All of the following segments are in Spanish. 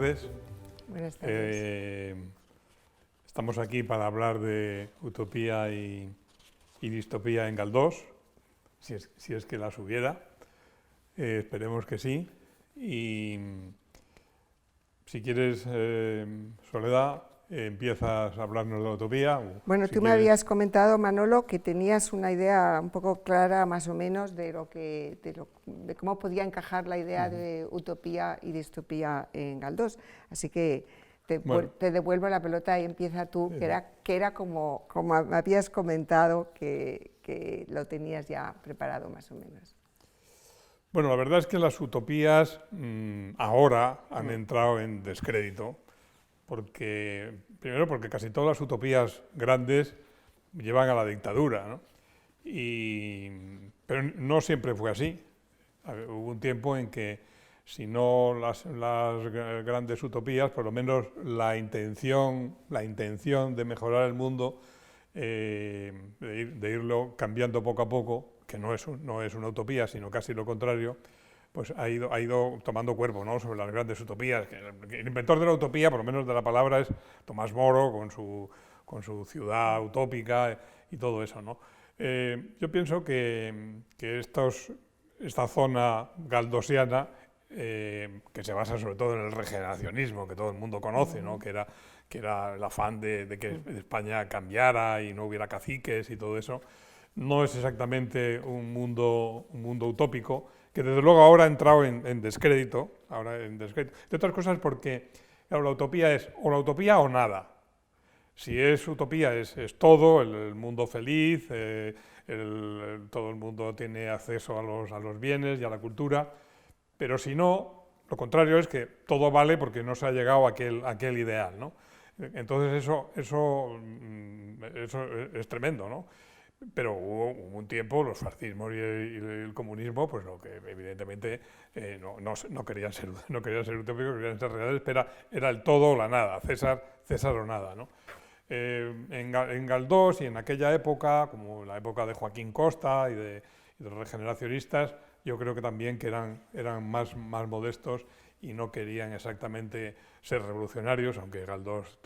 tardes. Buenas tardes. Estamos aquí para hablar de utopía y distopía en Galdós, si es que las hubiera. Esperemos que sí. Y si quieres, Soledad, empiezas a hablarnos de la utopía. Bueno, si tú me quieres. habías comentado, Manolo, que tenías una idea un poco clara, más o menos, de cómo podía encajar la idea de utopía y distopía en Galdós. Así que te devuelvo la pelota y empieza tú, que era como me habías comentado, que lo tenías ya preparado más o menos. Bueno, la verdad es que las utopías ahora han entrado en descrédito, primero porque casi todas las utopías grandes llevan a la dictadura, ¿no? Pero no siempre fue así. Hubo un tiempo en que, si no las grandes utopías, por lo menos la intención de mejorar el mundo, de irlo cambiando poco a poco, que no es una utopía, sino casi lo contrario, pues ha ido tomando cuerpo, ¿no?, sobre las grandes utopías. El inventor de la utopía, por lo menos de la palabra, es Tomás Moro, con su ciudad utópica y todo eso, ¿no? Yo pienso que esta zona galdosiana, que se basa sobre todo en el regeneracionismo, que todo el mundo conoce, ¿no?, que era el afán de que España cambiara y no hubiera caciques y todo eso, no es exactamente un mundo utópico, que desde luego ahora ha entrado en descrédito, de otras cosas porque, claro, la utopía es o la utopía o nada. Si es utopía es todo, el mundo feliz, todo el mundo tiene acceso a los bienes y a la cultura, pero si no, lo contrario es que todo vale porque no se ha llegado a aquel ideal, ¿no? Entonces eso es tremendo, ¿no? Pero hubo un tiempo, los fascismos y el comunismo, pues lo que evidentemente no querían ser utópicos, querían ser reales, pero era el todo o la nada, César o nada, ¿no? En Galdós y en aquella época, como la época de Joaquín Costa y de los regeneracionistas, yo creo que también que eran más modestos y no querían exactamente ser revolucionarios, aunque Galdós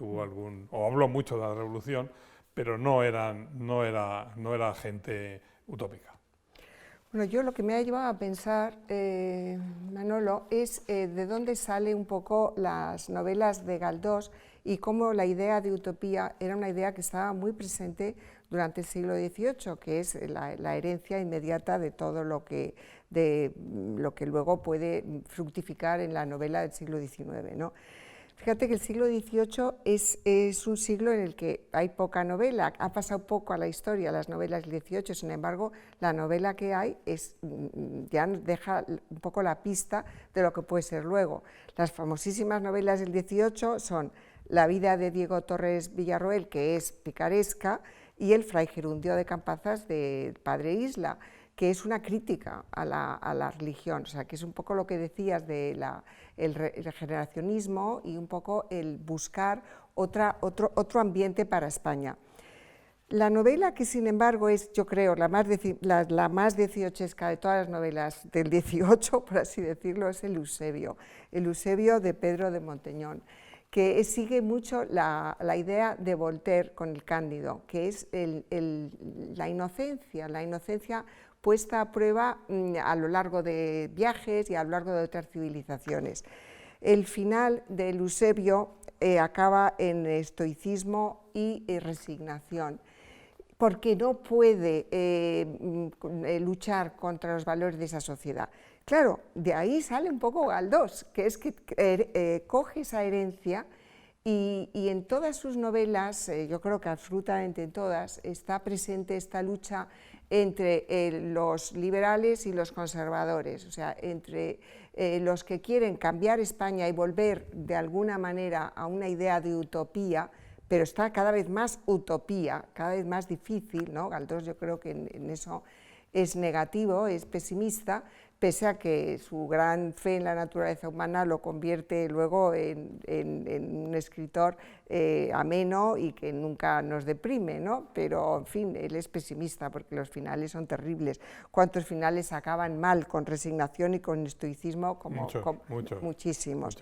habló mucho de la revolución, pero no era gente utópica. Bueno, yo lo que me ha llevado a pensar, Manolo, es de dónde salen un poco las novelas de Galdós y cómo la idea de utopía era una idea que estaba muy presente durante el siglo XVIII, que es la herencia inmediata de todo lo que luego puede fructificar en la novela del siglo XIX, ¿no? Fíjate que el siglo XVIII es un siglo en el que hay poca novela, ha pasado poco a la historia las novelas del XVIII, sin embargo, la novela que hay ya deja un poco la pista de lo que puede ser luego. Las famosísimas novelas del XVIII son La vida de Diego Torres Villarroel, que es picaresca, y El fray Gerundio de Campazas de Padre Isla, que es una crítica a la religión, o sea, que es un poco lo que decías del regeneracionismo y un poco el buscar otro ambiente para España. La novela que, sin embargo, es, yo creo, la más dieciochesca de todas las novelas del 18, por así decirlo, es El Eusebio de Pedro de Monteñón, que sigue mucho la idea de Voltaire con el Cándido, que es la inocencia puesta a prueba a lo largo de viajes y a lo largo de otras civilizaciones. El final del Eusebio acaba en estoicismo y resignación, porque no puede luchar contra los valores de esa sociedad. Claro, de ahí sale un poco Galdós, que es que coge esa herencia y en todas sus novelas, yo creo que absolutamente en todas, está presente esta lucha entre los liberales y los conservadores, o sea, entre los que quieren cambiar España y volver de alguna manera a una idea de utopía, pero está cada vez más utopía, cada vez más difícil, ¿no? Galdós yo creo que en eso es negativo, es pesimista, pese a que su gran fe en la naturaleza humana lo convierte luego en un escritor ameno y que nunca nos deprime, ¿no? Pero, en fin, él es pesimista porque los finales son terribles. ¿Cuántos finales acaban mal, con resignación y con estoicismo? Muchísimos.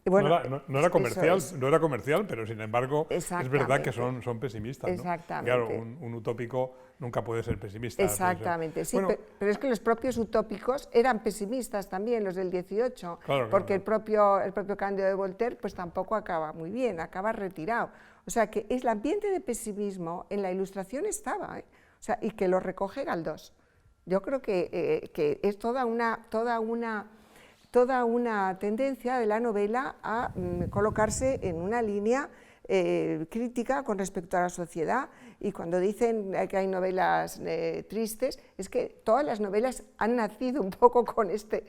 Bueno, no era comercial, eso es. no era comercial, pero sin embargo es verdad que son pesimistas, ¿no? Exactamente. Claro, un utópico nunca puede ser pesimista. Exactamente, sí, bueno, pero es que los propios utópicos eran pesimistas también, los del 18, claro, porque claro. el propio Cándido de Voltaire pues tampoco acaba muy bien, acaba retirado. O sea que el ambiente de pesimismo en la Ilustración estaba, ¿eh? O sea, y que lo recoge Galdós. Yo creo que es toda una tendencia de la novela a colocarse en una línea crítica con respecto a la sociedad, y cuando dicen que hay novelas tristes, es que todas las novelas han nacido un poco con este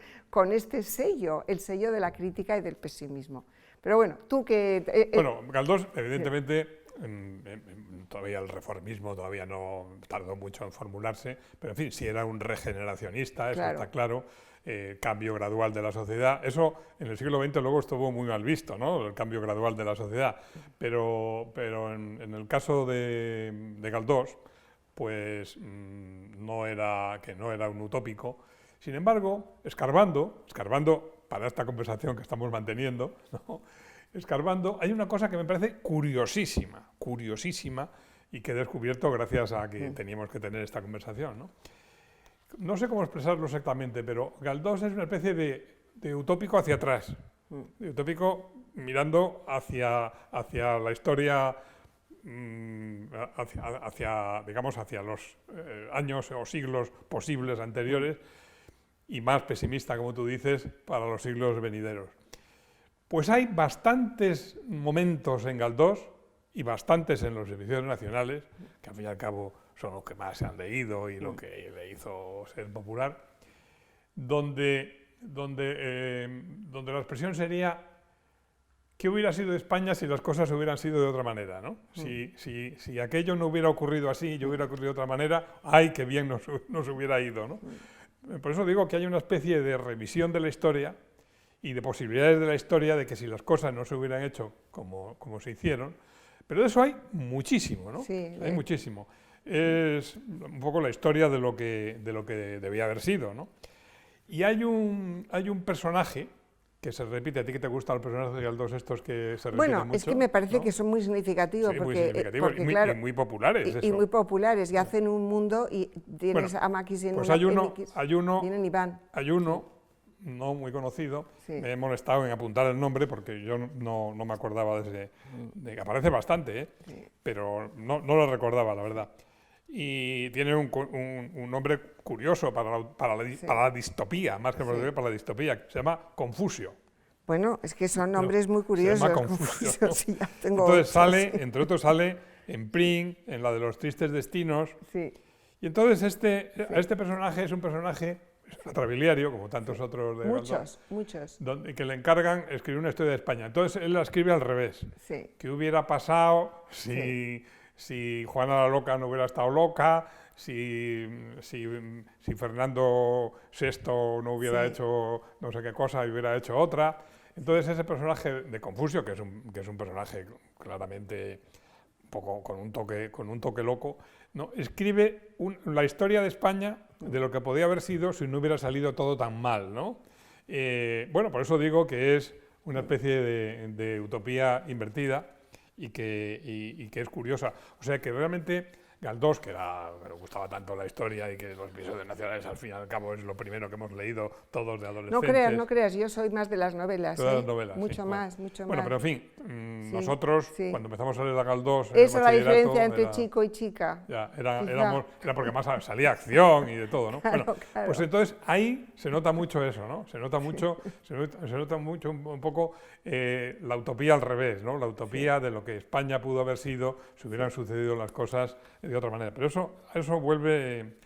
sello, el sello de la crítica y del pesimismo. Pero bueno, tú que... Bueno, Galdós, evidentemente, todavía el reformismo todavía no tardó mucho en formularse, pero en fin, sí era un regeneracionista, eso está claro, cambio gradual de la sociedad. Eso en el siglo XX luego estuvo muy mal visto, ¿no? El cambio gradual de la sociedad, pero en el caso de Galdós, pues no era un utópico. Sin embargo, escarbando para esta conversación que estamos manteniendo, ¿no? Escarbando, hay una cosa que me parece curiosísima, y que he descubierto gracias a que teníamos que tener esta conversación, ¿no? No sé cómo expresarlo exactamente, pero Galdós es una especie de utópico hacia atrás, de utópico mirando hacia la historia, digamos, hacia los años o siglos posibles anteriores, y más pesimista, como tú dices, para los siglos venideros. Pues hay bastantes momentos en Galdós y bastantes en los servicios nacionales, que al fin y al cabo son los que más se han leído y lo que le hizo ser popular, donde la expresión sería ¿qué hubiera sido de España si las cosas hubieran sido de otra manera, ¿no? Si aquello no hubiera ocurrido así y hubiera ocurrido de otra manera, ¡ay, qué bien nos hubiera ido, ¿no? Por eso digo que hay una especie de revisión de la historia y de posibilidades de la historia de que si las cosas no se hubieran hecho como se hicieron, pero de eso hay muchísimo, ¿no? Sí, hay muchísimo. Es un poco la historia de lo que debía haber sido, ¿no? Y hay un personaje que se repite. ¿A ti que te gustan los personajes de Galdós estos que se repiten bueno, mucho? Es que me parece, ¿no?, que son muy Sí, significativos, porque, muy significativos porque claro, y muy populares. Y muy populares, y hacen un mundo, y tienes a Maquis en pues una... hay uno sí, no muy conocido, sí, me he molestado en apuntar el nombre porque yo no me acordaba de que aparece bastante, sí, pero no lo recordaba, la verdad. Y tiene un nombre curioso para la distopía, más que para la distopía, se llama Confusio. Bueno, es que son nombres muy curiosos. Se llama Confusio, ¿no? Sí, ya tengo entonces 8, sale, sí. entre otros sale en Pring, en la de los tristes destinos, Sí, y entonces este personaje es un personaje atrabiliario, como tantos otros de Galdós, muchos. que le encargan escribir una historia de España. Entonces él la escribe al revés. Sí. ¿Qué hubiera pasado si Juana la Loca no hubiera estado loca? Si Fernando VI no hubiera hecho no sé qué cosa y hubiera hecho otra. Entonces ese personaje de Confusio, que es un personaje claramente un poco con un toque loco, ¿no?, escribe la historia de España de lo que podía haber sido si no hubiera salido todo tan mal, ¿no? Bueno, por eso digo que es una especie de utopía invertida y que es curiosa. O sea que realmente Galdós, que le gustaba tanto la historia y que los episodios nacionales al fin y al cabo es lo primero que hemos leído todos de adolescentes. No creas, yo soy más de las novelas. Las novelas, mucho sí, más. Bueno, pero en fin, nosotros cuando empezamos a leer a Galdós... Esa es la diferencia entre chico y chica. Ya, era porque más salía acción y de todo, ¿no? Claro, bueno, claro. pues entonces ahí se nota mucho eso, ¿no? Se nota mucho un poco la utopía al revés, ¿no? La utopía de lo que España pudo haber sido si hubieran sucedido las cosas de otra manera. Pero eso vuelve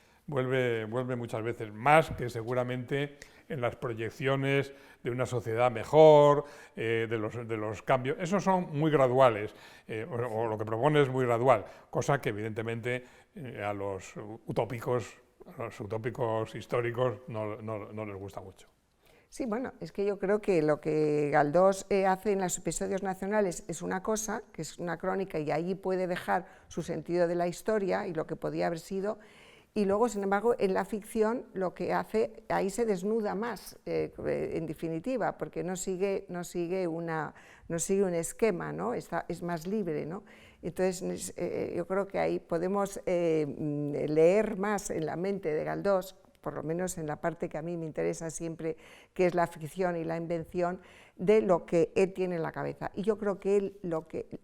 muchas veces, más que seguramente en las proyecciones de una sociedad mejor, de los cambios. Esos son muy graduales, o lo que propone es muy gradual, cosa que evidentemente a los utópicos históricos no les gusta mucho. Sí, bueno, es que yo creo que lo que Galdós hace en los episodios nacionales es una cosa, que es una crónica, y ahí puede dejar su sentido de la historia y lo que podía haber sido, Y luego, sin embargo, en la ficción lo que hace, ahí se desnuda más, en definitiva, porque no sigue un esquema, ¿no? Es más libre, ¿no? Entonces, yo creo que ahí podemos leer más en la mente de Galdós, por lo menos en la parte que a mí me interesa siempre, que es la ficción y la invención, de lo que él tiene en la cabeza. Y yo creo que él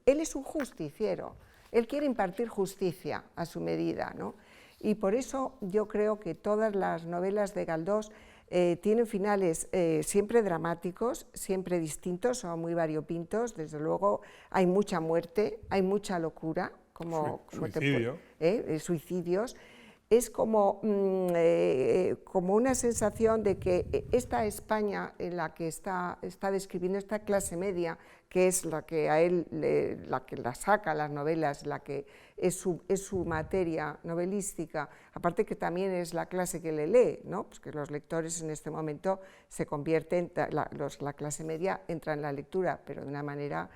es un justiciero, él quiere impartir justicia a su medida, ¿no? Y por eso yo creo que todas las novelas de Galdós tienen finales siempre dramáticos, siempre distintos, son muy variopintos, desde luego hay mucha muerte, hay mucha locura, suicidios. Es como una sensación de que esta España en la que está describiendo, esta clase media, que es la que a él la saca las novelas, la que es su materia novelística, aparte que también es la clase que le lee, ¿no? Pues que los lectores en este momento se convierten, la clase media entra en la lectura, pero de una manera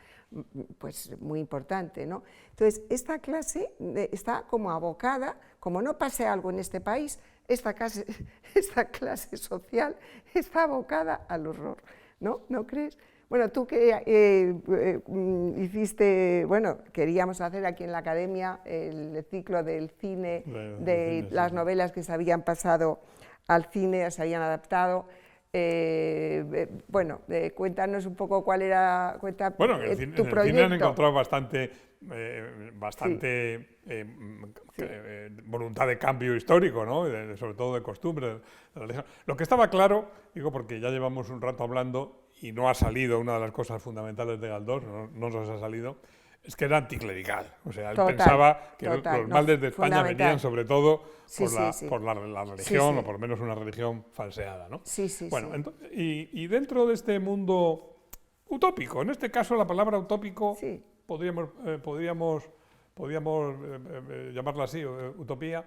pues muy importante, ¿no? Entonces, esta clase está como abocada, como no pase algo en este país, esta clase social está abocada al horror, ¿no? ¿No crees? Bueno, tú que hiciste, bueno, queríamos hacer aquí en la Academia el ciclo del cine, de las novelas que se habían pasado al cine, se habían adaptado. Cuéntanos un poco cuál era tu proyecto. En el cine han encontrado bastante voluntad de cambio histórico, ¿no? Sobre todo de costumbres. Lo que estaba claro, digo porque ya llevamos un rato hablando y no ha salido una de las cosas fundamentales de Galdós, no nos ha salido, es que era anticlerical. O sea, él pensaba que los males de España venían sobre todo por la religión, o por lo menos una religión falseada, ¿no? Y dentro de este mundo utópico, en este caso la palabra utópico podríamos llamarla así, utopía,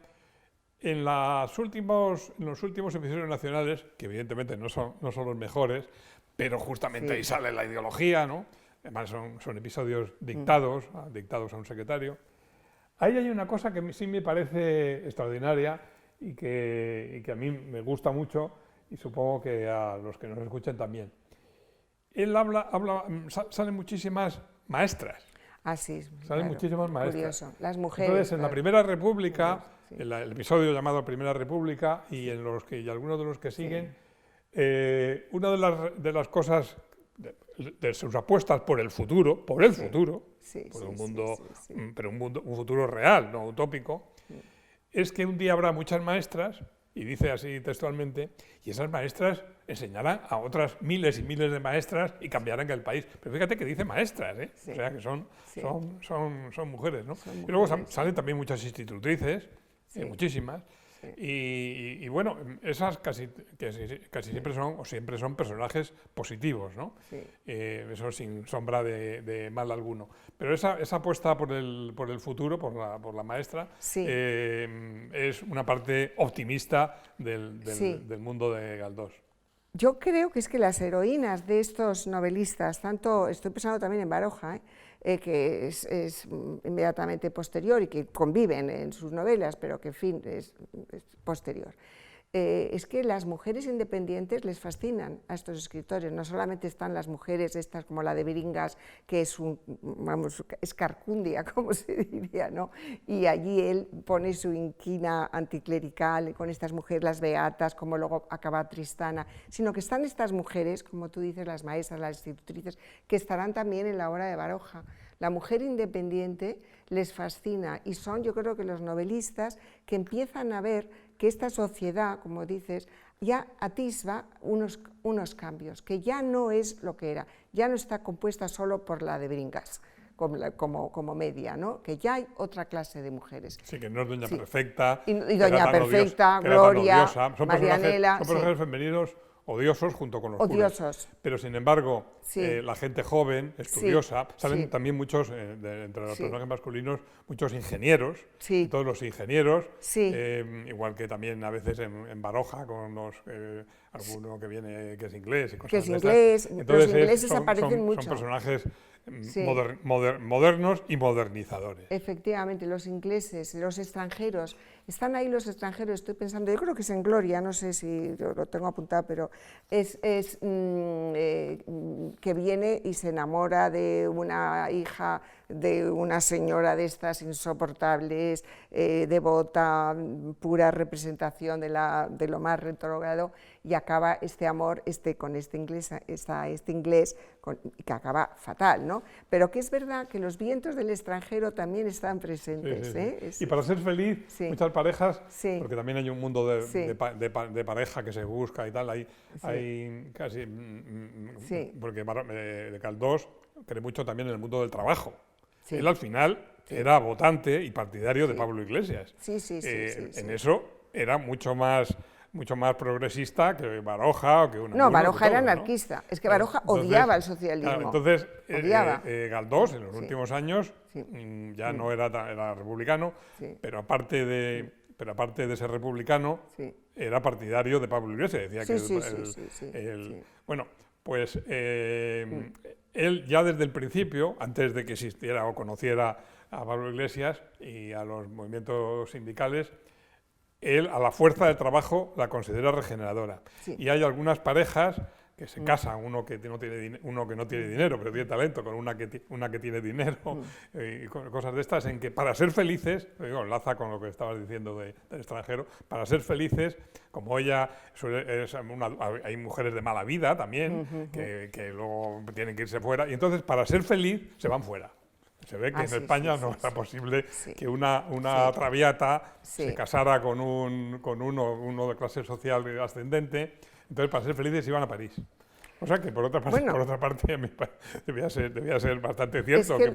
en los últimos episodios nacionales, que evidentemente no son los mejores, pero justamente ahí sale la ideología, ¿no? Además son episodios dictados a un secretario. Ahí hay una cosa que sí me parece extraordinaria y que a mí me gusta mucho y supongo que a los que nos escuchan también. Él salen muchísimas maestras. Salen muchísimas maestras. Curioso. Las mujeres. Entonces, en la Primera República, el episodio llamado Primera República y algunos de los que siguen, una de las cosas de sus apuestas por el futuro, un futuro real, no utópico, es que un día habrá muchas maestras, y dice así textualmente, y esas maestras enseñarán a otras miles y miles de maestras y cambiarán el país. Pero fíjate que dice maestras, ¿eh? O sea que son mujeres, ¿no? Y luego salen también muchas institutrices, muchísimas. Y bueno, esas casi siempre son personajes positivos, ¿no? Eso sin sombra de mal alguno. Pero esa apuesta por el futuro, por la maestra, es una parte optimista del mundo de Galdós. Yo creo que es que las heroínas de estos novelistas, estoy pensando también en Baroja, que es inmediatamente posterior y que conviven en sus novelas, pero que en fin es posterior. Es que las mujeres independientes les fascinan a estos escritores. No solamente están las mujeres estas como la de Beringas, que es carcundia, como se diría, ¿no? Y allí él pone su inquina anticlerical con estas mujeres, las beatas, como luego acaba Tristana, sino que están estas mujeres, como tú dices, las maestras, las institutrices, que estarán también en la obra de Baroja. La mujer independiente les fascina y son, yo creo que los novelistas que empiezan a ver que esta sociedad, como dices, ya atisba unos cambios, que ya no es lo que era, ya no está compuesta solo por la de Beringas como media, ¿no? Que ya hay otra clase de mujeres. Sí, que no es Doña Perfecta, y Doña Perfecta, Gloria, Marianela. Son personajes femeninos odiosos junto con los curas. Pero sin embargo, la gente joven, estudiosa, salen también muchos, entre los personajes masculinos, muchos ingenieros, y todos los ingenieros, igual que también a veces en Baroja con alguno que viene que es inglés y cosas que es inglés, entonces, los ingleses aparecen mucho. Son personajes modernos y modernizadores. Efectivamente, los ingleses, los extranjeros Están ahí los extranjeros, estoy pensando, yo creo que es en Gloria, no sé si lo tengo apuntado, pero es que viene y se enamora de una hija de una señora de estas insoportables, devota, pura representación de lo más retrógrado, y acaba este amor con este inglés que acaba fatal, ¿no? Pero que es verdad que los vientos del extranjero también están presentes. Y para ser feliz, muchas parejas, porque también hay un mundo de pareja que se busca y tal, hay casi... Porque de Galdós cree mucho también en el mundo del trabajo. Él al final era votante y partidario de Pablo Iglesias. En eso era mucho más progresista que Baroja o que una... No, Baroja era anarquista, ¿no? Es que Baroja odiaba el socialismo. Entonces, Galdós en los últimos años ya no era republicano, pero aparte de ser republicano, era partidario de Pablo Iglesias. Decía que bueno, pues él ya desde el principio, antes de que existiera o conociera a Pablo Iglesias y a los movimientos sindicales, él a la fuerza de trabajo la considera regeneradora. Y hay algunas parejas que se casan, uno que no tiene dinero, pero tiene talento, con una que tiene dinero, y cosas de estas, en que para ser felices, digo, enlaza con lo que estabas diciendo del extranjero, para ser felices, como ella, hay mujeres de mala vida también, que luego tienen que irse fuera, y entonces para ser feliz se van fuera. Se ve que en España no era posible que una traviata se casara con uno de clase social ascendente, entonces para ser felices iban a París. O sea que por otra parte a mí debía ser bastante cierto que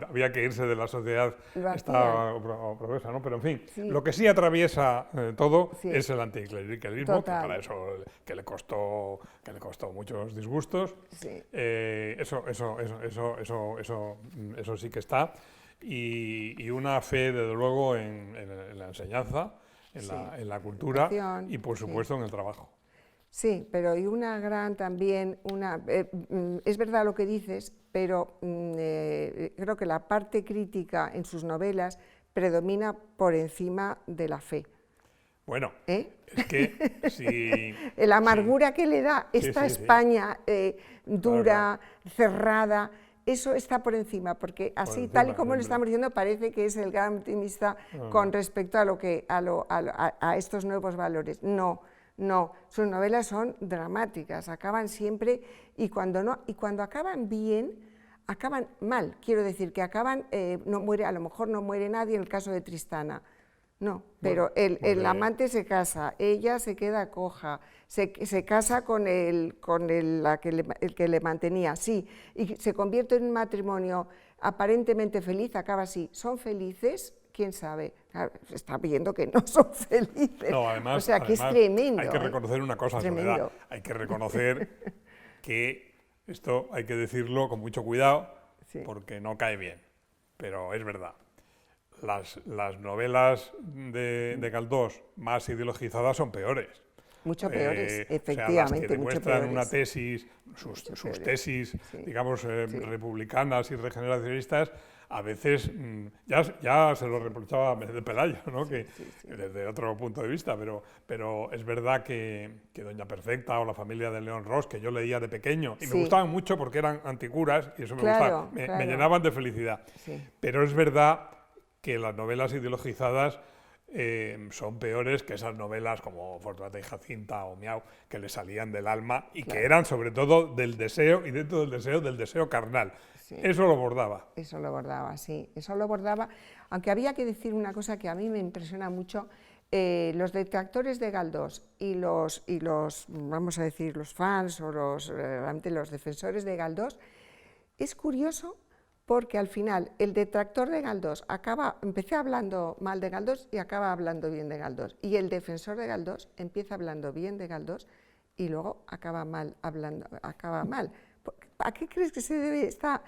había que irse de la sociedad esta progresa, ¿no? Pero en fin, lo que sí atraviesa todo es el anticlericalismo, que para eso que le costó muchos disgustos. Eso sí que está, y una fe desde luego en la enseñanza, en la cultura y por supuesto en el trabajo. Sí, pero hay una gran también, es verdad lo que dices, pero creo que la parte crítica en sus novelas predomina por encima de la fe. Bueno, es que si... La amargura que le da esta España dura, cerrada, eso está por encima, porque así, tal y como lo estamos diciendo, parece que es el gran optimista con respecto a estos nuevos valores. No, sus novelas son dramáticas, acaban siempre, y cuando acaban bien, acaban mal. Quiero decir que acaban, a lo mejor no muere nadie en el caso de Tristana, no, pero el amante se casa, ella se queda coja, se casa con el que le mantenía, sí, y se convierte en un matrimonio aparentemente feliz, acaba así. ¿Son felices? ¿Quién sabe? Claro, se está viendo que no son felices. No, además, o sea, que es tremendo. Hay que reconocer una cosa, Soledad. Hay que reconocer que esto hay que decirlo con mucho cuidado, porque no cae bien, pero es verdad. Las novelas de Galdós más ideologizadas son peores. Mucho peores, efectivamente. O sea, las que demuestran una tesis, sus tesis, digamos, republicanas y regeneracionistas, a veces ya se lo reprochaba a Menéndez Pelayo, ¿no? Desde otro punto de vista, pero es verdad que Doña Perfecta o La familia de León Ros, que yo leía de pequeño, y me gustaban mucho porque eran anticuras, y eso me gustaba, me llenaban de felicidad. Pero es verdad que las novelas ideologizadas son peores que esas novelas como Fortunata y Jacinta o Miau, que le salían del alma y que eran sobre todo del deseo, y dentro del deseo carnal. Eso lo bordaba. Eso lo bordaba, sí, eso lo bordaba, aunque había que decir una cosa que a mí me impresiona mucho. Los detractores de Galdós y los vamos a decir, los fans o realmente los defensores de Galdós, es curioso porque al final el detractor de Galdós empieza hablando mal de Galdós y acaba hablando bien de Galdós, y el defensor de Galdós empieza hablando bien de Galdós y luego acaba mal. ¿A qué crees que se debe esta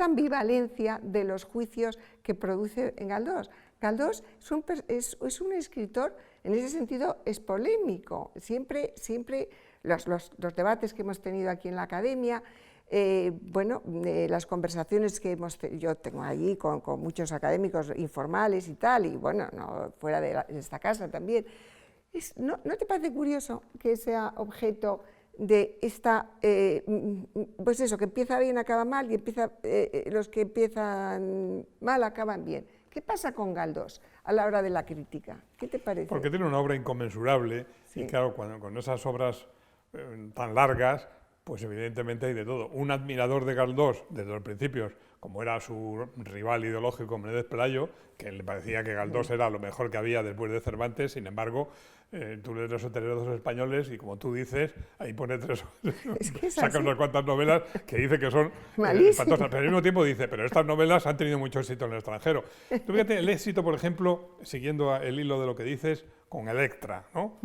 ambivalencia de los juicios que produce en Galdós? Galdós es un escritor, en ese sentido es polémico. Siempre los debates que hemos tenido aquí en la academia, bueno, las conversaciones que yo tengo allí con muchos académicos informales y tal, y bueno, no, fuera de esta casa también, ¿no te parece curioso que sea objeto de esta, pues eso, que empieza bien acaba mal y los que empiezan mal acaban bien? ¿Qué pasa con Galdós a la hora de la crítica? ¿Qué te parece? Porque tiene una obra inconmensurable, sí. Y claro, con esas obras tan largas, pues evidentemente hay de todo. Un admirador de Galdós desde los principios, como era su rival ideológico Menéndez Pelayo, que le parecía que Galdós era lo mejor que había después de Cervantes, sin embargo, tú lees Los Heterodoxos españoles y, como tú dices, ahí pone saca unas cuantas novelas que dice que son espantosas, pero al mismo tiempo dice, pero estas novelas han tenido mucho éxito en el extranjero. Tú fíjate el éxito, por ejemplo, siguiendo el hilo de lo que dices, con Electra, ¿no?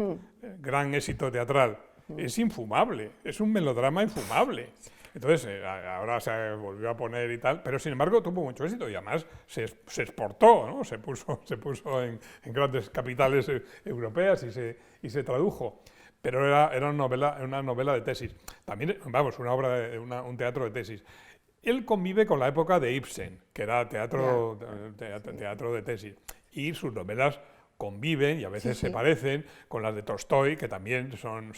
Gran éxito teatral. Es infumable, es un melodrama infumable. Entonces, ahora se volvió a poner y tal, pero sin embargo tuvo mucho éxito y además se exportó, ¿no? Se puso en grandes capitales europeas y se tradujo. Pero era una novela de tesis. También, vamos, una obra, un teatro de tesis. Él convive con la época de Ibsen, que era teatro de tesis, y sus novelas conviven y a veces se parecen con las de Tolstói, que también son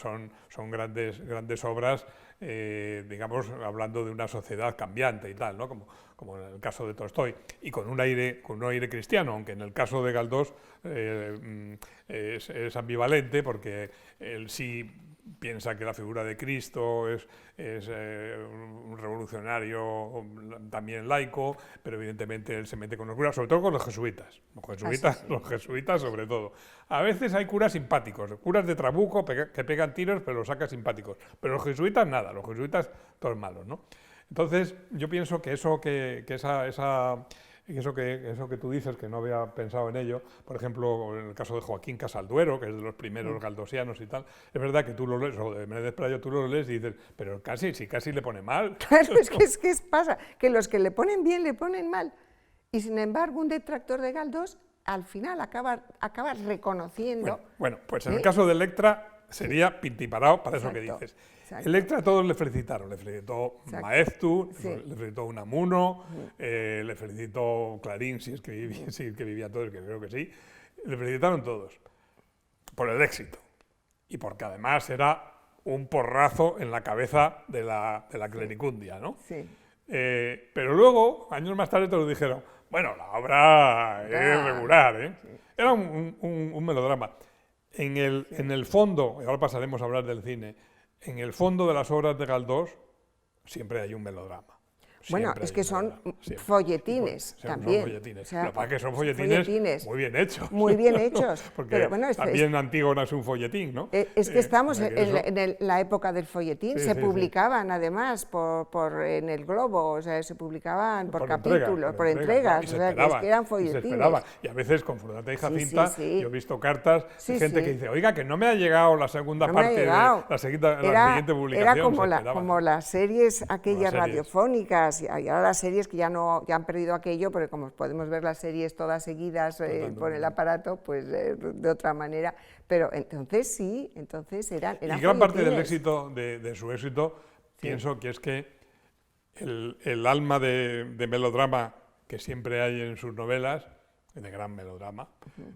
grandes obras, digamos, hablando de una sociedad cambiante y tal, ¿no? Como en el caso de Tolstói, y con un aire cristiano, aunque en el caso de Galdós es ambivalente, porque él sí piensa que la figura de Cristo es un revolucionario también laico, pero evidentemente él se mete con los curas, sobre todo con los jesuitas. Los jesuitas sobre todo. A veces hay curas simpáticos, curas de trabuco que pegan tiros, pero los saca simpáticos. Pero los jesuitas nada, los jesuitas todos malos, ¿no? Entonces yo pienso que eso que tú dices, que no había pensado en ello, por ejemplo, en el caso de Joaquín Casalduero, que es de los primeros galdosianos y tal, es verdad que tú lo lees, o de Menéndez Pelayo, tú lo lees y dices, pero casi le pone mal. Claro, es que pasa, que los que le ponen bien le ponen mal. Y sin embargo, un detractor de Galdós, al final acaba reconociendo... Bueno, pues en el caso de Electra sería pintiparado para eso que dices. Electra todos le felicitaron, le felicitó Maeztu, le felicitó Unamuno, le felicitó Clarín, si es que vivía todos, que creo que sí, le felicitaron todos por el éxito y porque además era un porrazo en la cabeza de la clericundia, ¿no? Sí. Pero luego, años más tarde, te lo dijeron, bueno, la obra es regular, ¿eh? Sí. Era un melodrama. En el fondo, y ahora pasaremos a hablar del cine, en el fondo de las obras de Galdós siempre hay un melodrama. Bueno, es que son folletines también. Son folletines. O sea, pero para que son folletines muy bien hechos. Muy bien hechos. Porque pero bueno, también Antígona es un folletín, ¿no? Es que estamos en la época del folletín. Se publicaban además en el Globo, o sea, se publicaban por capítulos, por entregas. ¿No? O sea, que es que eran folletines. Y a veces con Fruta y Jacinta yo he visto cartas de gente que dice, oiga, que no me ha llegado la segunda parte de la siguiente publicación. Era como las series aquellas radiofónicas. Y ahora las series que ya han perdido aquello, porque como podemos ver las series todas seguidas por el aparato, pues de otra manera. Pero entonces sí, eran y gran parte del éxito, de su éxito, pienso que es que el alma de melodrama que siempre hay en sus novelas, de gran melodrama,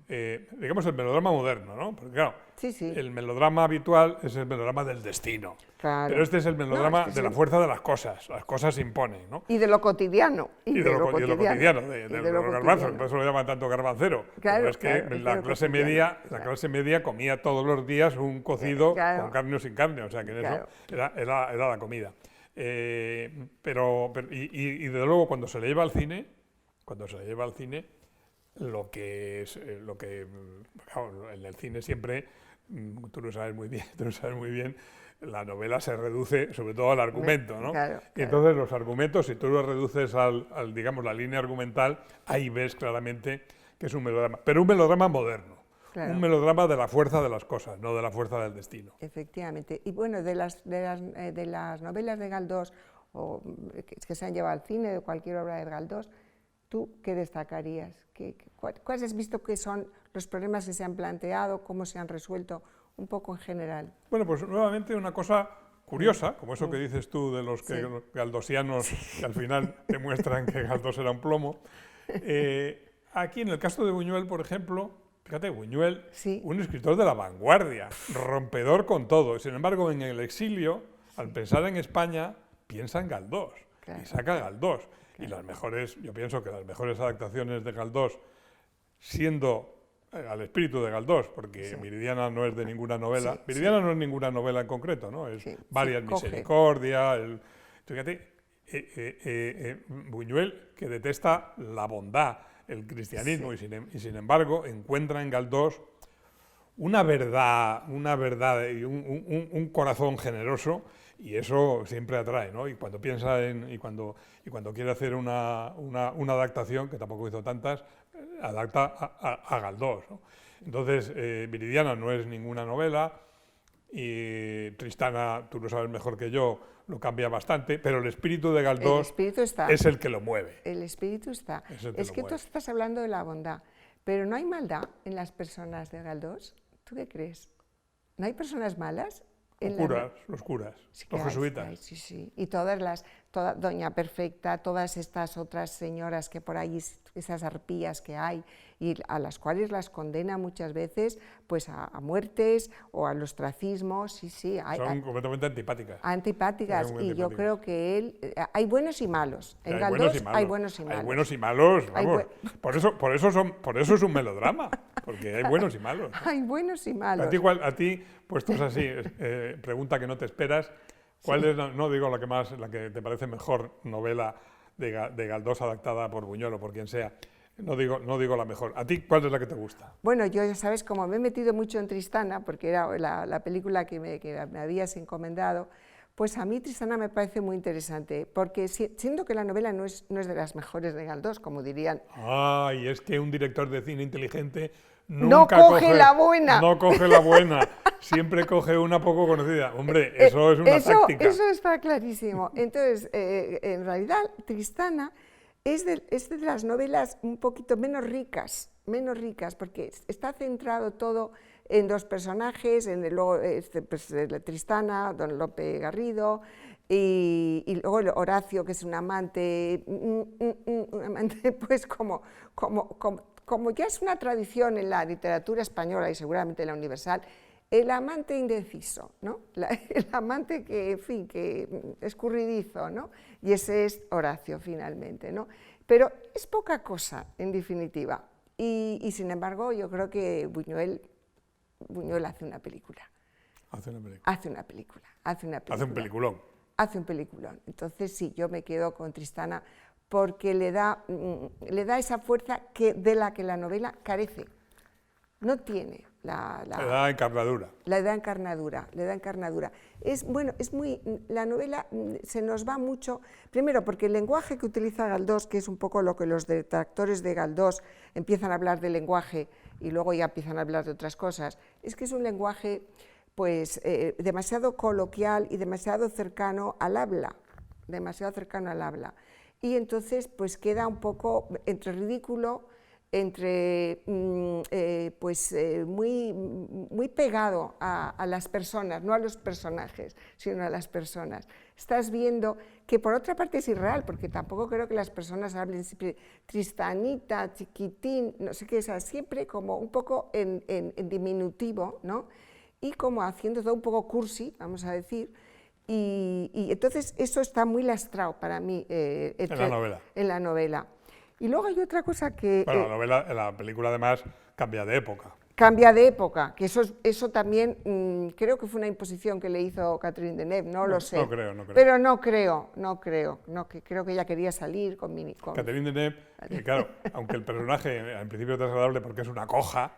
digamos el melodrama moderno, ¿no? Porque claro, el melodrama habitual es el melodrama del destino, pero este es el melodrama de la fuerza de las cosas se imponen, ¿no? Y de lo cotidiano. Y de lo cotidiano, de los garbanzos, por eso lo llaman tanto garbancero. Claro, es que la clase media comía todos los días un cocido con carne o sin carne, o sea que en eso era la comida. Pero desde luego cuando se le lleva al cine, claro, en el cine siempre, tú lo sabes muy bien, la novela se reduce sobre todo al argumento, ¿no? Y entonces los argumentos, si tú los reduces digamos, la línea argumental, ahí ves claramente que es un melodrama, pero un melodrama moderno, un melodrama de la fuerza de las cosas, no de la fuerza del destino. Efectivamente. Y bueno, de las novelas de Galdós, o que se han llevado al cine, de cualquier obra de Galdós, ¿tú qué destacarías? ¿Cuáles has visto que son los problemas que se han planteado, cómo se han resuelto, un poco en general? Bueno, pues nuevamente una cosa curiosa, como eso que dices tú de los galdosianos que al final demuestran que Galdós era un plomo. Aquí en el caso de Buñuel, por ejemplo, fíjate, Buñuel, un escritor de la vanguardia, rompedor con todo. Sin embargo, en el exilio, al pensar en España, piensa en Galdós y saca Galdós. Y las mejores, yo pienso que las mejores adaptaciones de Galdós, siendo al espíritu de Galdós, porque Viridiana no es de ninguna novela, Viridiana no es ninguna novela en concreto, ¿no? Es varias misericordias, fíjate, Buñuel, que detesta la bondad, el cristianismo, y sin embargo encuentra en Galdós una verdad y un corazón generoso, y eso siempre atrae, ¿no? Y cuando piensa y cuando quiere hacer una adaptación, que tampoco hizo tantas, adapta a Galdós, ¿no? Entonces, Viridiana no es ninguna novela, y Tristana, tú lo sabes mejor que yo, lo cambia bastante, pero el espíritu de Galdós es el que lo mueve. El espíritu está. Es que tú estás hablando de la bondad, pero ¿no hay maldad en las personas de Galdós? ¿Tú qué crees? ¿No hay personas malas? Los curas, los jesuitas. Sí. Y Doña Perfecta, todas estas otras señoras que por ahí, esas arpías que hay, y a las cuales las condena muchas veces pues a muertes o al ostracismo. Son completamente antipáticas. Antipáticas, y yo creo que hay buenos y malos. En Galdós hay buenos y malos. Hay buenos y malos, vamos. Por eso es un melodrama, porque hay buenos y malos. Hay buenos y malos. A ti puestos así, pregunta que no te esperas, ¿cuál es, no digo la que te parece mejor novela de Galdós adaptada por Buñuel o por quien sea? No digo la mejor. ¿A ti cuál es la que te gusta? Bueno, yo ya sabes, como me he metido mucho en Tristana, porque era la película que me habías encomendado, pues a mí Tristana me parece muy interesante, porque siendo que la novela no es de las mejores de Galdós, como dirían. Ay, es que un director de cine inteligente nunca coge la buena. No coge la buena, siempre coge una poco conocida. Hombre, eso es una táctica. Eso está clarísimo. Entonces, en realidad, Tristana es de las novelas un poquito menos ricas, porque está centrado todo en dos personajes, Tristana, don Lope Garrido, y luego Horacio, que es un amante pues como ya es una tradición en la literatura española y seguramente en la universal, el amante indeciso, ¿no? El amante que, en fin, que escurridizo, ¿no? Y ese es Horacio, finalmente, ¿no? Pero es poca cosa, en definitiva. Y sin embargo, yo creo que Buñuel hace una película. Hace un peliculón. Hace un peliculón. Entonces, sí, yo me quedo con Tristana porque le da esa fuerza de la que la novela carece. No tiene le da encarnadura. Le da encarnadura. La novela se nos va mucho, primero porque el lenguaje que utiliza Galdós, que es un poco lo que los detractores de Galdós empiezan a hablar del lenguaje y luego ya empiezan a hablar de otras cosas, es que es un lenguaje pues demasiado coloquial y demasiado cercano al habla, y entonces pues queda un poco entre ridículo, entre muy pegado a las personas, no a los personajes, sino a las personas. Estás viendo que por otra parte es irreal, porque tampoco creo que las personas hablen siempre Tristanita, chiquitín, no sé qué, siempre como un poco en diminutivo, ¿no? Y como haciendo todo un poco cursi, vamos a decir, y entonces eso está muy lastrado para mí en la novela. Y luego hay otra cosa que... Bueno, la película además cambia de época. Que eso también creo que fue una imposición que le hizo Catherine Deneuve, no lo sé. No creo. Pero creo que ella quería salir con Catherine Deneuve, claro, aunque el personaje en principio es desagradable porque es una coja,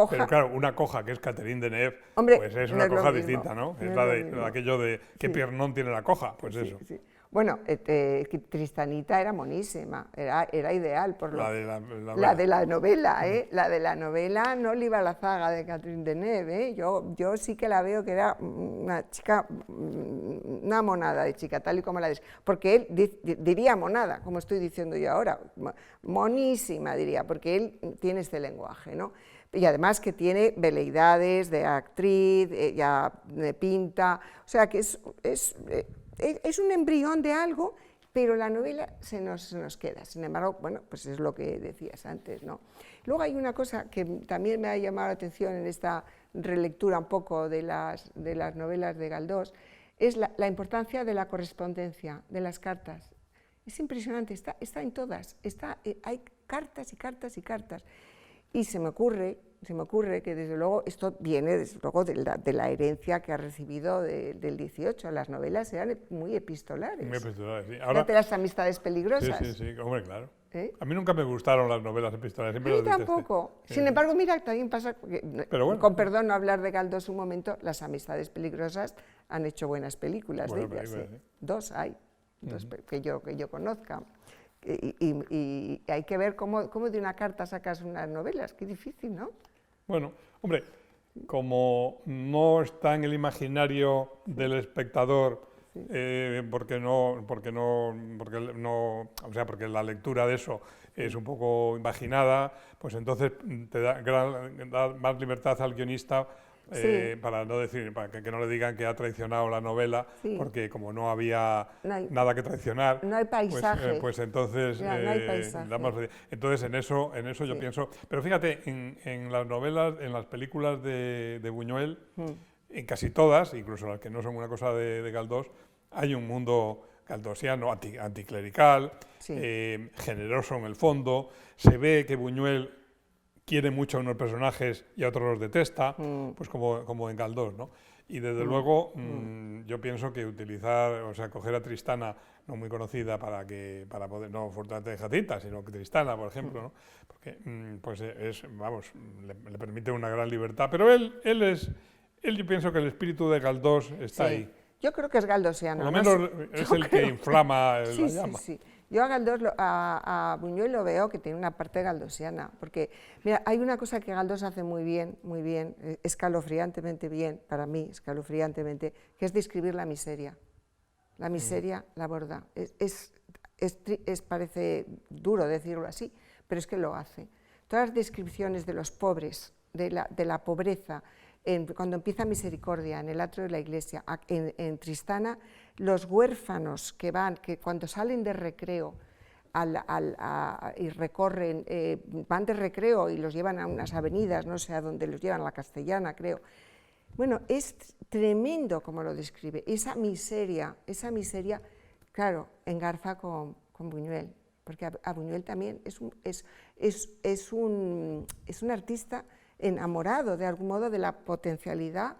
pero claro, una coja que es Catherine Deneuve, pues es una coja distinta, ¿no? Es la de aquello de qué piernón tiene la coja, pues eso. Sí. Bueno, Tristanita era monísima, era ideal. Por La de la novela. La de la novela, ¿eh? La de la novela no le iba a la zaga de Catherine Deneuve, ¿eh? Yo sí que la veo que era una chica, una monada de chica, tal y como la porque él diría monada, como estoy diciendo yo ahora, monísima diría, porque él tiene este lenguaje, ¿no? Y además que tiene veleidades de actriz, ya pinta, o sea que es un embrión de algo, pero la novela se nos queda. Sin embargo, bueno, pues es lo que decías antes, ¿no? Luego hay una cosa que también me ha llamado la atención en esta relectura un poco de las novelas de Galdós, es la importancia de la correspondencia, de las cartas. Es impresionante, está en todas, hay cartas y cartas y cartas. Y se me ocurre que desde luego esto viene desde luego de la herencia que ha recibido del 18. Las novelas eran muy epistolares. Muy epistolares, sí. Ahora, de las amistades peligrosas. Sí, hombre, claro. ¿Eh? A mí nunca me gustaron las novelas epistolares. A mí tampoco. Sin embargo, mira, también pasa, bueno, con perdón no hablar de Galdós un momento, las amistades peligrosas han hecho buenas películas de ellas. Sí. Dos hay, dos que yo conozca. Y hay que ver cómo de una carta sacas unas novelas, qué difícil, ¿no? Bueno, hombre, como no está en el imaginario del espectador, sí. porque la lectura de eso es un poco imaginada, pues entonces te da más libertad al guionista. Sí. Para no decir, para que no le digan que ha traicionado la novela, sí. Porque como no había nada que traicionar, no hay paisaje. Pues entonces ya, no hay paisaje. Entonces en eso yo pienso. Pero fíjate, en las novelas, en las películas de Buñuel, en casi todas, incluso las que no son una cosa de Galdós, hay un mundo galdosiano, anticlerical, sí. Generoso en el fondo. Se ve que Buñuel quiere mucho a unos personajes y a otros los detesta, pues como en Galdós, ¿no? Y desde luego yo pienso que coger a Tristana, no muy conocida para poder, no Fortunata de Jacinta, sino que Tristana, por ejemplo, ¿no? Porque pues le permite una gran libertad, pero él yo pienso que el espíritu de Galdós está ahí. Yo creo que es galdosiano. Por lo menos es el que inflama la llama. Sí. Yo a Galdós, a Buñuel lo veo que tiene una parte galdosiana, porque mira, hay una cosa que Galdós hace muy bien, escalofriantemente bien, para mí, escalofriantemente, que es describir la miseria. La miseria la aborda. Parece duro decirlo así, pero es que lo hace. Todas las descripciones de los pobres, de la pobreza, cuando empieza Misericordia, en el atrio de la iglesia, en Tristana, los huérfanos que cuando salen de recreo y recorren, van de recreo y los llevan a unas avenidas, no sé a dónde los llevan, a la Castellana, creo. Bueno, es tremendo como lo describe, esa miseria, claro, engarza con Buñuel, porque a Buñuel también es un artista enamorado de algún modo de la potencialidad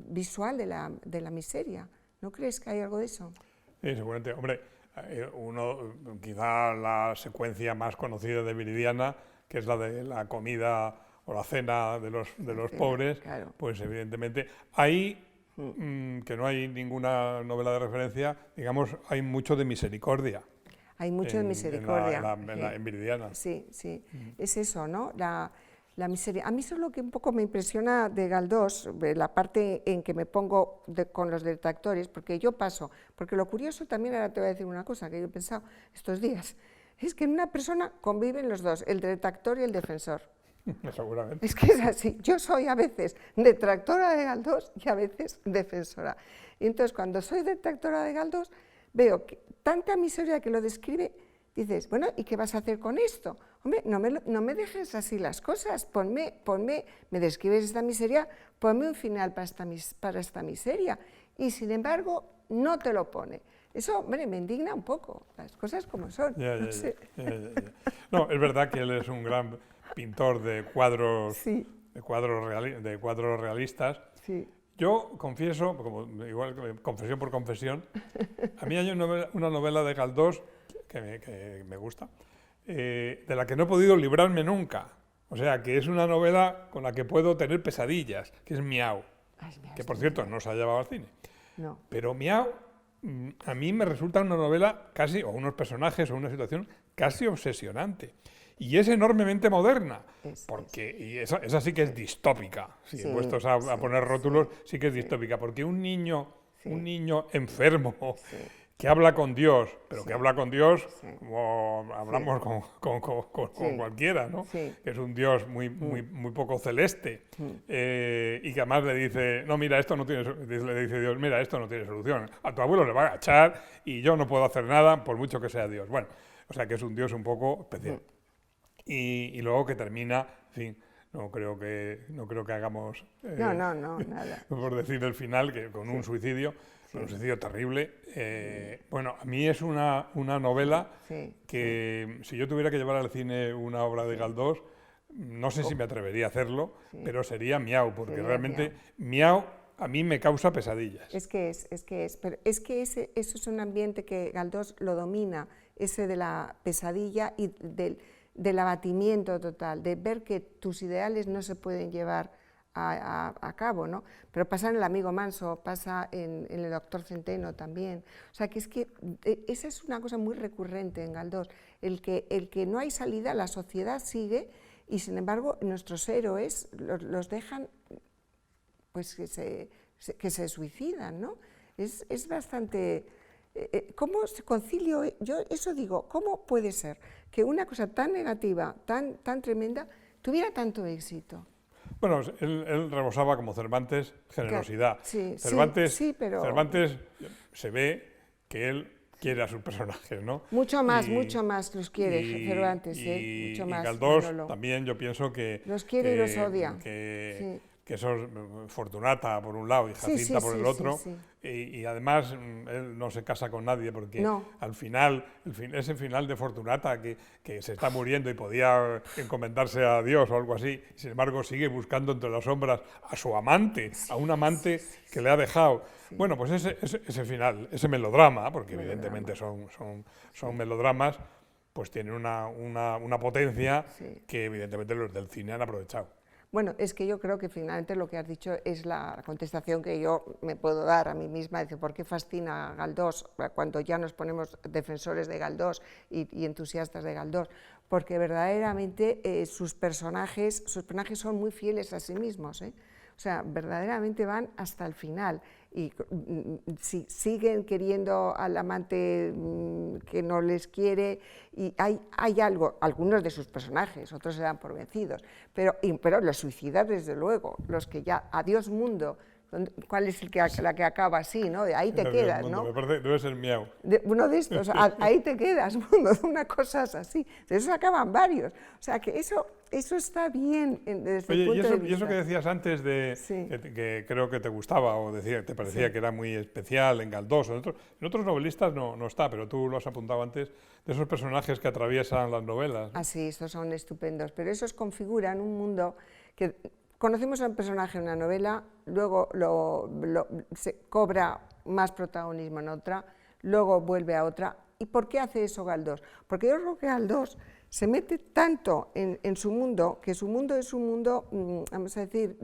visual de la miseria. ¿No crees que hay algo de eso? Sí, seguramente. Hombre, quizá la secuencia más conocida de Viridiana, que es la de la comida o la cena de los pobres, claro. Pues evidentemente ahí, que no hay ninguna novela de referencia, digamos, hay mucho de misericordia. Hay mucho de misericordia. En Viridiana. Sí. Es eso, ¿no? La miseria. A mí eso es lo que un poco me impresiona de Galdós, la parte en que me pongo con los detractores, porque lo curioso también, ahora te voy a decir una cosa que yo he pensado estos días, es que en una persona conviven los dos, el detractor y el defensor. Seguramente. Es que es así, yo soy a veces detractora de Galdós y a veces defensora. Y entonces cuando soy detractora de Galdós, veo que tanta miseria que lo describe, dices, bueno, ¿y qué vas a hacer con esto? Hombre, no me dejes así las cosas, me describes esta miseria, ponme un final para esta miseria. Y sin embargo, no te lo pone. Eso, hombre, me indigna un poco, las cosas como son. No sé. No, es verdad que él es un gran pintor de cuadros, sí. de cuadros realistas. Sí. Yo confieso, igual confesión por confesión, a mí hay una novela de Galdós que me gusta, de la que no he podido librarme nunca. O sea, que es una novela con la que puedo tener pesadillas, que es Miau, que por cierto no se ha llevado al cine. No. Pero Miau a mí me resulta una novela casi, o unos personajes, o una situación casi obsesionante. Y es enormemente moderna, porque y esa sí que es distópica. Si puestos a poner rótulos, sí que es distópica, porque un niño enfermo que habla con Dios, pero que habla con Dios como hablamos con cualquiera, ¿no? Que es un Dios muy poco celeste, y que además le dice, no, mira, esto no tiene, le dice Dios, mira, esto no tiene solución, a tu abuelo le va a echar y yo no puedo hacer nada por mucho que sea Dios. Bueno, o sea que es un Dios un poco especial. Y luego que termina, en fin, no creo que hagamos, nada. por decir el final, que con un suicidio, un suicidio terrible. Bueno, a mí es una novela que si yo tuviera que llevar al cine una obra de Galdós, no sé si me atrevería a hacerlo, pero sería Miau, porque sería realmente Miau a mí me causa pesadillas. Pero es que eso es un ambiente que Galdós lo domina, ese de la pesadilla y del abatimiento total, de ver que tus ideales no se pueden llevar a cabo, ¿no? Pero pasa en El amigo Manso, pasa en El doctor Centeno también. O sea, que esa es una cosa muy recurrente en Galdós, el que no hay salida, la sociedad sigue y sin embargo nuestros héroes los dejan pues que se suicidan, ¿no? Es bastante... ¿Cómo se concilio? Yo eso digo, ¿cómo puede ser que una cosa tan negativa, tan tremenda, tuviera tanto éxito? Bueno, él rebosaba como Cervantes generosidad. Cervantes se ve que él quiere a sus personajes, ¿no? Mucho más los quiere Cervantes, mucho más. Y Galdós también yo pienso que... Los quiere y los odia. Que eso es Fortunata por un lado y Jacinta por el otro, y además él no se casa con nadie porque al final, ese final de Fortunata que se está muriendo y podía encomendarse a Dios o algo así, sin embargo sigue buscando entre las sombras a su amante, a un amante que le ha dejado. Bueno, pues ese final, ese melodrama, porque evidentemente son melodramas, pues tienen una potencia que evidentemente los del cine han aprovechado. Bueno, es que yo creo que finalmente lo que has dicho es la contestación que yo me puedo dar a mí misma, dice, ¿por qué fascina Galdós cuando ya nos ponemos defensores de Galdós y entusiastas de Galdós? Porque verdaderamente sus personajes son muy fieles a sí mismos, ¿eh? O sea, verdaderamente van hasta el final y siguen queriendo al amante que no les quiere y hay algo, algunos de sus personajes, otros se dan por vencidos, pero los suicidas desde luego, los que ya, adiós mundo, ¿cuál es la que acaba así, ¿no? De ahí te quedas, ¿no? Me parece, debe ser Miau. Uno de estos, ahí te quedas, mundo, una cosa así. De eso acaban varios. O sea, que eso está bien desde el punto de vista. Y eso que decías antes que creo que te gustaba o te parecía que era muy especial en Galdós, en otros novelistas no está, pero tú lo has apuntado antes, de esos personajes que atraviesan las novelas, ¿no? Sí, estos son estupendos, pero esos configuran un mundo que... Conocemos a un personaje en una novela, luego se cobra más protagonismo en otra, luego vuelve a otra. ¿Y por qué hace eso Galdós? Porque yo creo que Galdós se mete tanto en su mundo, que su mundo es un mundo, vamos a decir,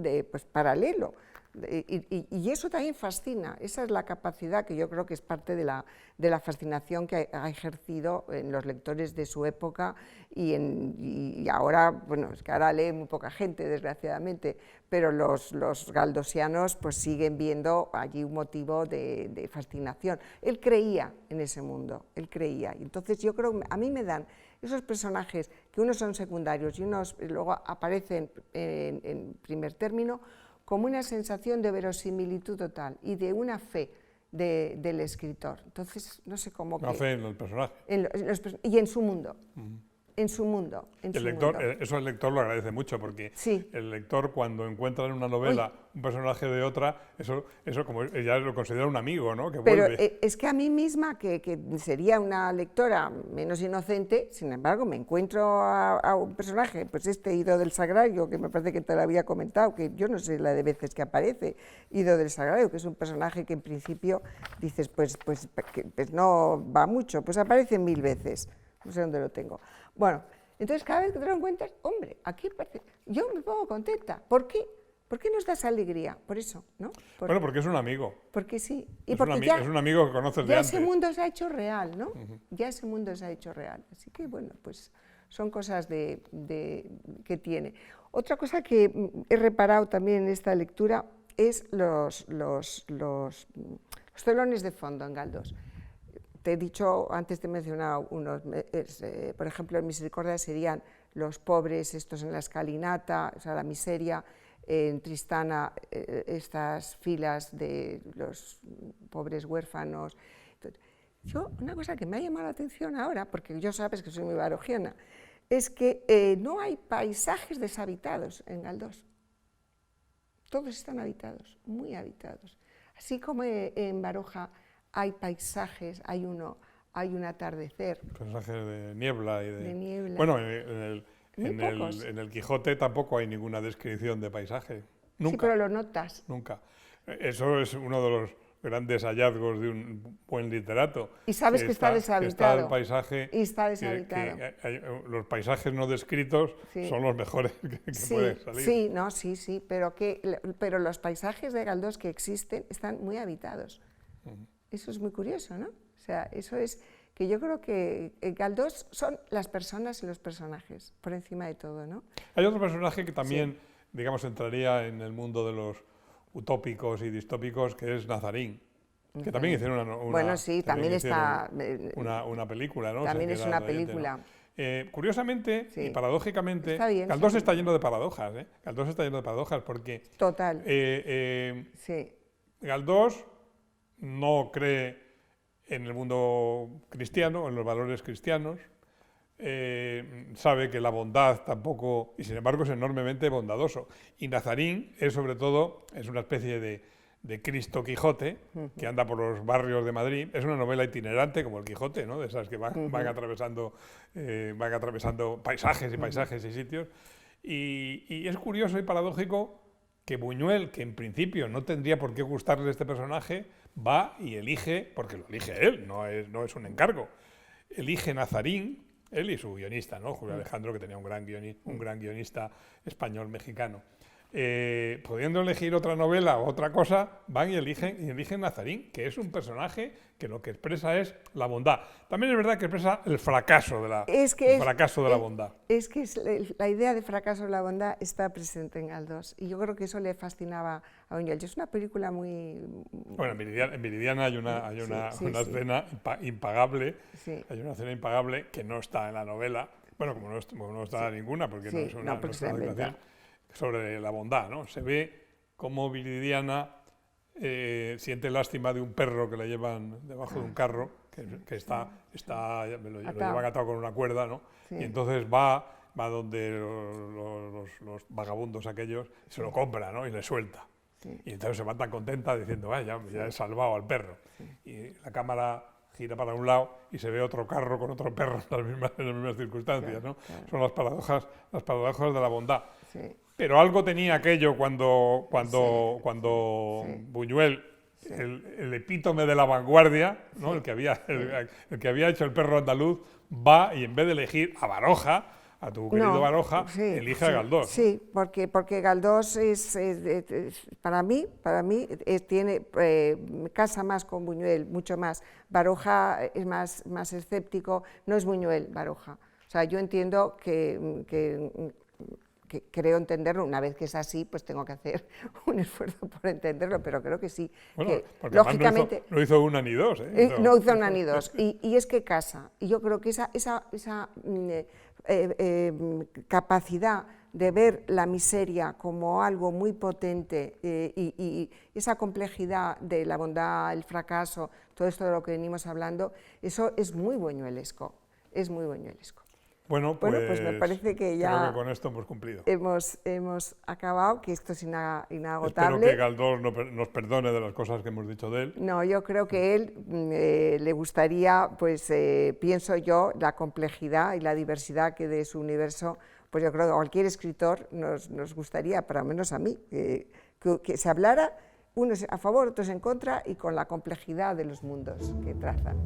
paralelo. Y eso también fascina, esa es la capacidad que yo creo que es parte de la fascinación que ha ejercido en los lectores de su época y ahora, bueno, es que ahora lee muy poca gente, desgraciadamente, pero los galdosianos pues siguen viendo allí un motivo de fascinación. Él creía en ese mundo, él creía, y entonces yo creo que a mí me dan esos personajes que unos son secundarios y unos luego aparecen en primer término, como una sensación de verosimilitud total y de una fe del escritor. Entonces, no sé cómo... Una fe en el personaje. Y en su mundo. En su mundo. Eso el lector lo agradece mucho, porque el lector cuando encuentra en una novela un personaje de otra, eso como ya lo considera un amigo, ¿no? Que pero vuelve. Es que a mí misma, que sería una lectora menos inocente, sin embargo, me encuentro a un personaje, pues Ido del Sagrario, que me parece que te lo había comentado, que yo no sé la de veces que aparece, Ido del Sagrario, que es un personaje que en principio dices, pues no va mucho, pues aparece 1000 veces, no sé dónde lo tengo. Bueno, entonces cada vez que te lo encuentras, hombre, aquí parece, yo me pongo contenta. ¿Por qué? ¿Por qué nos das alegría? Por eso, ¿no? Bueno, porque es un amigo. Porque sí. Y Es, porque es un amigo que conoces de ya antes. ese mundo se ha hecho real, ¿no? Ya ese mundo se ha hecho real. Así que, bueno, pues son cosas que tiene. Otra cosa que he reparado también en esta lectura es los telones de fondo en Galdós. Te he dicho, antes te he mencionado unos, por ejemplo, en Misericordia serían los pobres, estos en la escalinata, o sea, la miseria, en Tristana, estas filas de los pobres huérfanos. Yo, una cosa que me ha llamado la atención ahora, porque yo sabes que soy muy barogiana, es que no hay paisajes deshabitados en Galdós. Todos están habitados, muy habitados. Así como en Baroja hay paisajes, hay un atardecer. Paisajes de niebla y de niebla. Bueno, en el Quijote tampoco hay ninguna descripción de paisaje. Nunca. Sí, pero lo notas. Nunca. Eso es uno de los grandes hallazgos de un buen literato. Y sabes que está deshabitado. Está el paisaje. Y está deshabitado. Los paisajes no descritos son los mejores que pueden salir. Sí, pero los paisajes de Galdós que existen están muy habitados. Eso es muy curioso, ¿no? O sea, eso es que yo creo que Galdós son las personas y los personajes, por encima de todo, ¿no? Hay otro personaje que también, digamos, entraría en el mundo de los utópicos y distópicos, que es Nazarín, que también hicieron una película, ¿no? También es una película. Curiosamente y paradójicamente, Galdós está lleno de paradojas, Galdós está lleno de paradojas porque total. Galdós no cree en el mundo cristiano, en los valores cristianos, sabe que la bondad tampoco, y sin embargo es enormemente bondadoso. Y Nazarín es sobre todo, es una especie de Cristo Quijote, que anda por los barrios de Madrid. Es una novela itinerante como el Quijote, ¿no? De esas que van atravesando paisajes y paisajes y sitios. Y es curioso y paradójico que Buñuel, que en principio no tendría por qué gustarle este personaje, va y elige, porque lo elige él, no es un encargo, elige Nazarín, él y su guionista, ¿no? Julio Alejandro, que tenía un gran guionista español-mexicano. Pudiendo elegir otra novela o otra cosa, van y eligen Nazarín, que es un personaje que lo que expresa es la bondad. También es verdad que expresa el fracaso de la bondad. Es que la idea de fracaso de la bondad está presente en Galdós, y yo creo que eso le fascinaba a Buñuel. Es una película muy... Bueno, en Viridiana hay una escena impagable, hay una escena impagable que no está en la novela, bueno, como no está ninguna, porque no es una declaración sobre la bondad, ¿no? Se ve cómo Viridiana siente lástima de un perro que le llevan debajo de un carro, que lo llevan atado con una cuerda, ¿no? Y entonces va donde los vagabundos aquellos, se lo compra, ¿no? Y le suelta. Y entonces se va tan contenta diciendo, ya he salvado al perro. Y la cámara gira para un lado y se ve otro carro con otro perro en las mismas circunstancias, ¿no? Son las paradojas de la bondad. Pero algo tenía aquello cuando Buñuel, el epítome de la vanguardia, ¿no? el que había hecho el perro andaluz, va y en vez de elegir a Baroja, a tu querido Baroja, elige a Galdós. Sí, porque Galdós para mí casa más con Buñuel, mucho más. Baroja es más escéptico, no es Buñuel, Baroja. O sea, yo entiendo que creo entenderlo. Una vez que es así, pues tengo que hacer un esfuerzo por entenderlo, pero creo que sí. Bueno, que, porque lógicamente no hizo una ni dos. No hizo una ni dos. Y es que casa. Y yo creo que esa capacidad de ver la miseria como algo muy potente y esa complejidad de la bondad, el fracaso, todo esto de lo que venimos hablando, eso es muy buñuelesco. Es muy buñuelesco. Bueno, pues me parece que ya creo que con esto hemos cumplido. Hemos acabado, que esto es inagotable. Espero que Galdós nos perdone de las cosas que hemos dicho de él. No, yo creo que él le gustaría, pues pienso yo, la complejidad y la diversidad que de su universo, pues yo creo que a cualquier escritor nos gustaría, por lo menos a mí, que se hablara unos a favor, otros en contra, y con la complejidad de los mundos que trazan.